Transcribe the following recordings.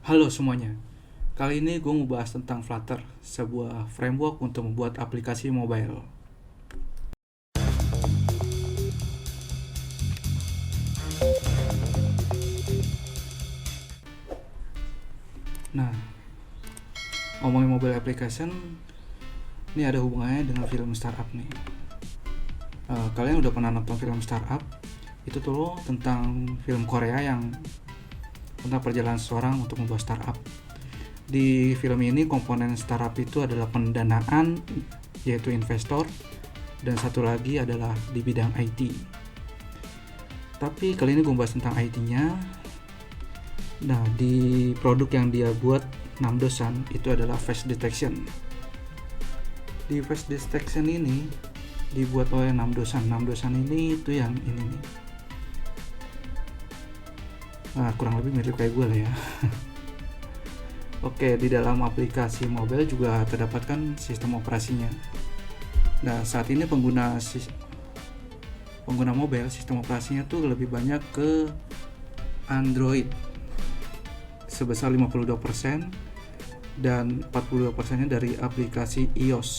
Halo semuanya, kali ini gue mau bahas tentang Flutter, sebuah framework untuk membuat aplikasi mobile. Nah, ngomongin mobile application, ini ada hubungannya dengan film startup nih. Kalian udah pernah nonton film startup? Itu tuh loh tentang film Korea yang tentang perjalanan seseorang untuk membuat startup. Di film ini komponen startup itu adalah pendanaan, yaitu investor, dan satu lagi adalah di bidang IT. Tapi kali ini gue bahas tentang IT-nya. Nah, di produk yang dia buat Namdosan itu adalah face detection. Di face detection ini dibuat oleh Namdosan. Namdosan ini itu yang ini nih. Nah, kurang lebih mirip kayak gue lah ya. Oke, di dalam aplikasi mobile juga terdapatkan sistem operasinya. Nah, saat ini pengguna mobile sistem operasinya tuh lebih banyak ke Android sebesar 52% dan 42%-nya dari aplikasi iOS.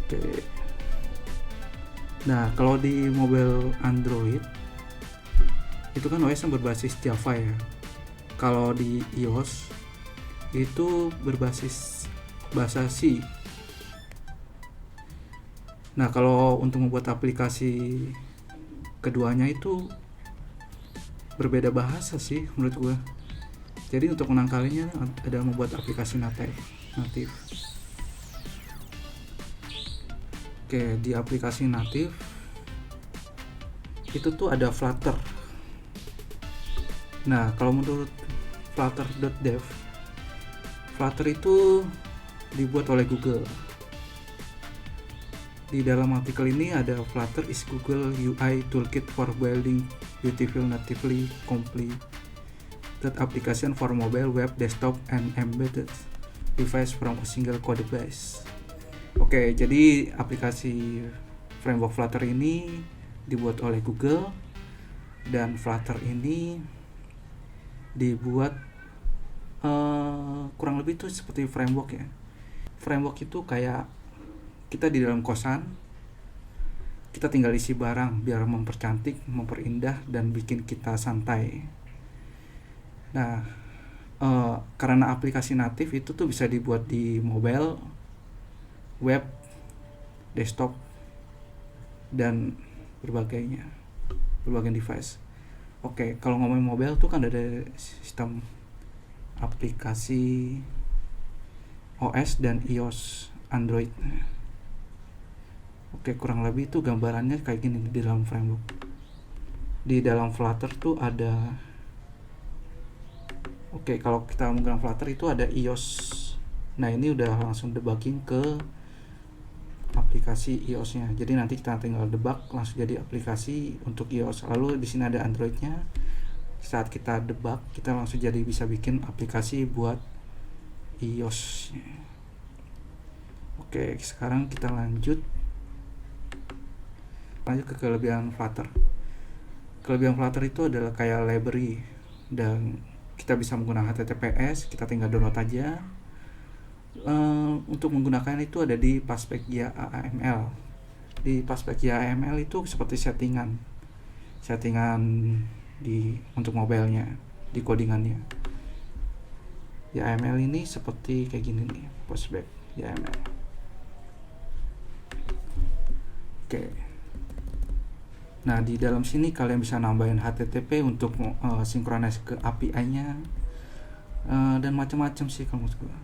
Oke. Nah, kalau di mobile Android itu kan OS yang berbasis Java ya. Kalau di iOS itu berbasis bahasa C. Nah, kalau untuk membuat aplikasi keduanya itu berbeda bahasa sih menurut gue. Jadi untuk menangkalinya ada membuat aplikasi natif. Oke, di aplikasi natif itu tuh ada Flutter. Nah, kalau menurut flutter.dev, Flutter itu dibuat oleh Google. Di dalam artikel ini ada Flutter is Google UI toolkit for building beautiful natively completed application for mobile, web, desktop, and embedded device from a single code base. Oke, jadi aplikasi framework Flutter ini dibuat oleh Google, dan Flutter ini dibuat kurang lebih itu seperti framework ya. Framework itu kayak kita di dalam kosan, kita tinggal isi barang biar mempercantik, memperindah, dan bikin kita santai. Nah, karena aplikasi natif itu tuh bisa dibuat di mobile, web, desktop, dan berbagai device. Oke, kalau ngomongin mobile tuh kan ada sistem aplikasi OS dan iOS, Android. Oke, kurang lebih itu gambarannya kayak gini di dalam framework. Di dalam Flutter tuh ada, oke, kalau kita menggunakan Flutter itu ada iOS. Nah, ini udah langsung debugging ke aplikasi iOS-nya. Jadi nanti kita tinggal debug langsung jadi aplikasi untuk iOS. Lalu di sini ada Android-nya. Saat kita debug, kita langsung jadi bisa bikin aplikasi buat iOS. Oke, sekarang kita lanjut ke kelebihan Flutter. Kelebihan Flutter itu adalah kayak library, dan kita bisa menggunakan HTTPS, kita tinggal download aja. Untuk menggunakan itu ada di Paspegia AML. Di Paspegia AML itu seperti settingan untuk mobilenya, di codingannya. Ya, AML ini seperti kayak gini nih, Postback ya AML. Oke. Nah, di dalam sini kalian bisa nambahin HTTP untuk sinkronis ke API-nya, dan macam-macam sih kalau menurut gue.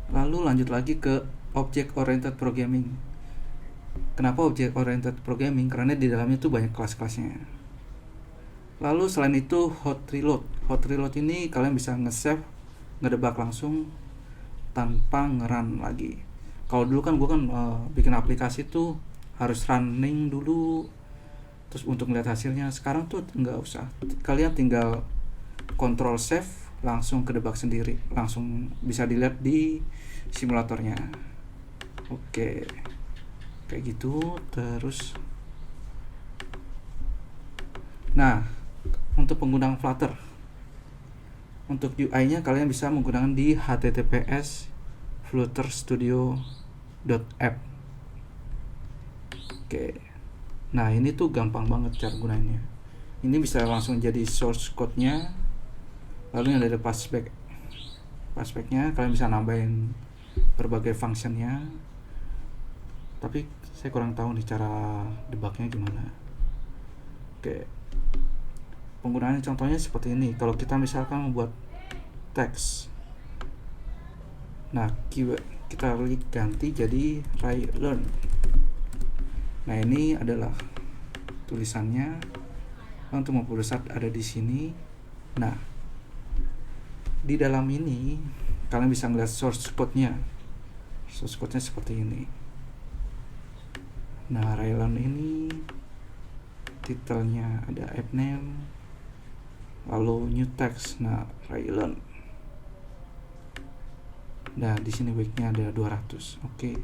Lalu lanjut lagi ke Object Oriented Programming. Kenapa Object Oriented Programming? Karena di dalamnya tuh banyak kelas-kelasnya. Lalu selain itu Hot Reload. Hot Reload ini kalian bisa nge-save, ngedebug langsung tanpa nge-run lagi. Kalau dulu kan gue kan bikin aplikasi tuh harus running dulu terus untuk melihat hasilnya. Sekarang tuh nggak usah, kalian tinggal control save, langsung ke debug sendiri, langsung bisa dilihat di simulatornya. Oke, kayak gitu. Terus nah, untuk penggunaan Flutter. Untuk UI-nya kalian bisa menggunakan di https flutterstudio.app. Oke. Nah, ini tuh gampang banget cara gunainnya. Ini bisa langsung jadi source code-nya. Lalu yang ada passback-nya kalian bisa nambahin berbagai functionnya. Tapi saya kurang tahu nih cara debugnya gimana. Oke. Penggunaannya contohnya seperti ini. Kalau kita misalkan membuat teks, nah keyword kita ganti jadi relearn. Nah, ini adalah tulisannya. Untuk memperbesar ada di sini. Nah, di dalam ini kalian bisa melihat source code-nya. Source code-nya seperti ini. Nah, relearn ini titelnya ada app name, lalu new text. Nah, relearn. Nah, di sini weight-nya ada 200. Oke.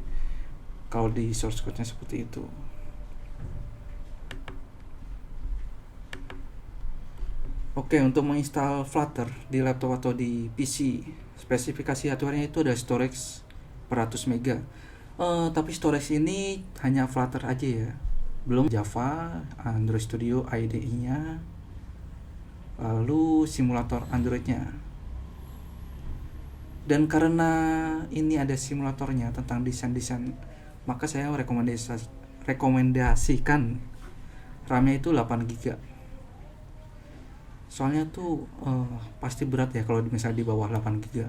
Kalau di source code-nya seperti itu. Oke, untuk menginstal Flutter di laptop atau di PC, spesifikasi hardware-nya itu ada storage 100 MB. Tapi storage ini hanya Flutter aja ya, belum Java, Android Studio IDE-nya, lalu simulator Android-nya. Dan karena ini ada simulatornya tentang desain-desain, maka saya rekomendasikan RAM-nya itu 8 GB. Soalnya tuh pasti berat ya kalau misalnya di bawah 8 GB.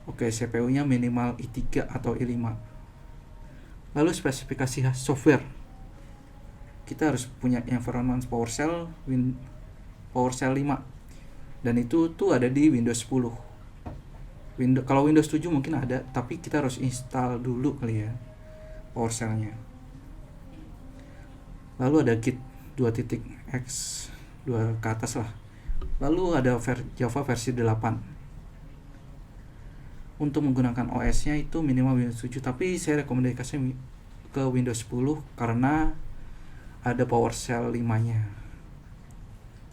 Oke, CPU-nya minimal i3 atau i5. Lalu spesifikasi software. Kita harus punya environment PowerShell 5. Dan itu tuh ada di Windows 10. Kalau Windows 7 mungkin ada, tapi kita harus install dulu kali ya PowerShell-nya. Lalu ada Git 2.x 2 ke atas lah. Lalu ada Java versi 8. Untuk menggunakan OS-nya itu minimal Windows 7, tapi saya rekomendasikan ke Windows 10 karena ada PowerShell 5-nya.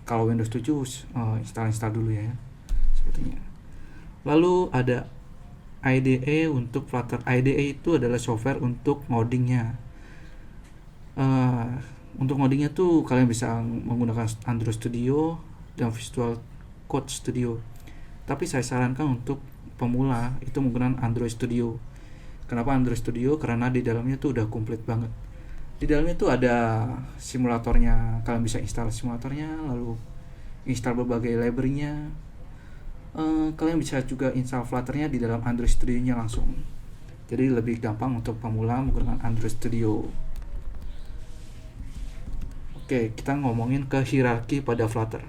Kalau Windows 7 install dulu ya, sepertinya. Lalu ada IDE untuk Flutter. IDE itu adalah software untuk ngodingnya. Untuk ngodingnya tuh kalian bisa menggunakan Android Studio dan Visual Code Studio. Tapi saya sarankan untuk pemula itu menggunakan Android Studio. Kenapa Android Studio? Karena di dalamnya tuh udah komplit banget. Di dalamnya tuh ada simulatornya, kalian bisa install simulatornya, lalu install berbagai library-nya. Kalian bisa juga install Flutter-nya di dalam Android Studio-nya langsung. Jadi lebih gampang untuk pemula menggunakan Android Studio. Oke, kita ngomongin ke hierarki pada Flutter.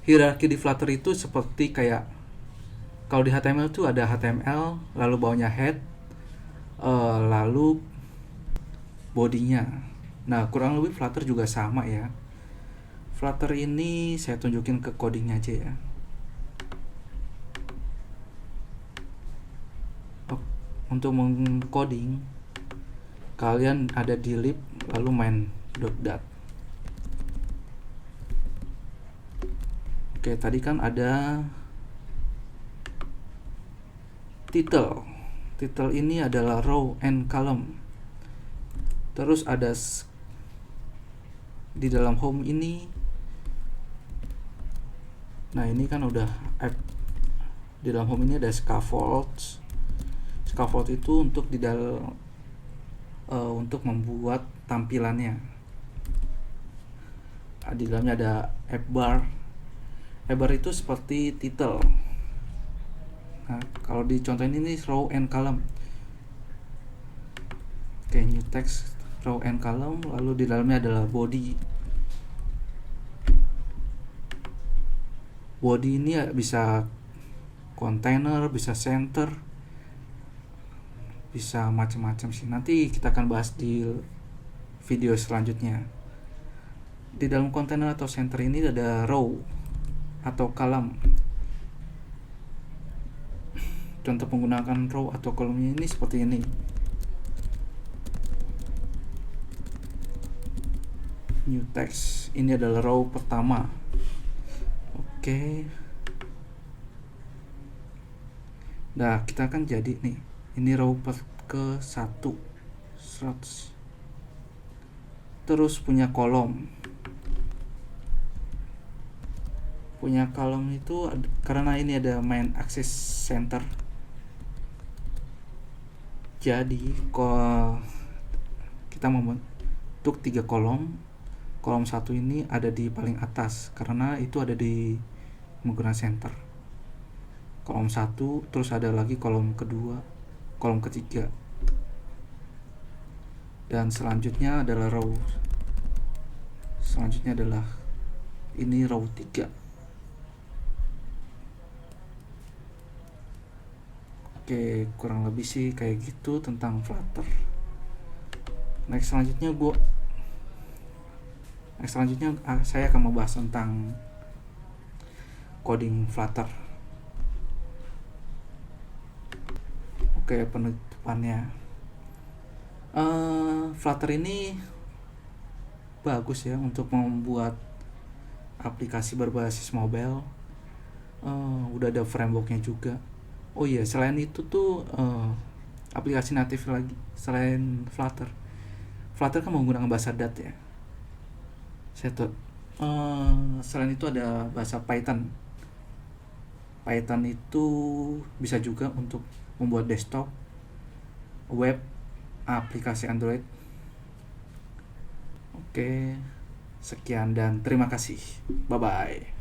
Hierarki di Flutter itu seperti kayak kalau di HTML itu ada HTML, lalu bawahnya head, lalu bodinya. Nah, kurang lebih Flutter juga sama ya. Flutter ini saya tunjukin ke codingnya aja ya. Untuk mengcoding, kalian ada di lib, lalu main .dat. Oke, tadi kan ada title. Title ini adalah row and column. Terus ada di dalam home ini. Nah, ini kan udah di dalam home ini ada scaffold. Scaffold itu untuk untuk membuat tampilannya. Di dalamnya ada app bar. App bar itu seperti title. Nah, kalau dicontohin ini row and column. Oke, new text, row and column, lalu di dalamnya adalah body. Body ini ya bisa container, bisa center, bisa macam-macam sih. Nanti kita akan bahas di video selanjutnya. Di dalam container atau center ini ada row atau column. Contoh menggunakan row atau kolomnya ini seperti ini. new text. Ini adalah row pertama. Oke. Nah, kita akan jadi nih. Ini row ke 1. Terus punya kolom. Itu karena ini ada main access center. Jadi kita membentuk 3 kolom. Kolom 1 ini ada di paling atas karena itu ada di menggunakan center. Kolom 1, terus ada lagi kolom kedua, kolom ketiga. Dan selanjutnya adalah row. Selanjutnya adalah ini row 3. Oke, kurang lebih sih kayak gitu tentang Flutter. Next selanjutnya saya akan membahas tentang coding Flutter. Oke, penutupannya. Flutter ini bagus ya untuk membuat aplikasi berbasis mobile. Udah ada frameworknya juga. Oh iya, selain itu tuh aplikasi natif lagi selain Flutter. Flutter kan menggunakan bahasa Dart ya. Selain itu ada bahasa Python. Python itu bisa juga untuk membuat desktop, web, aplikasi Android. Oke, sekian dan terima kasih. Bye bye.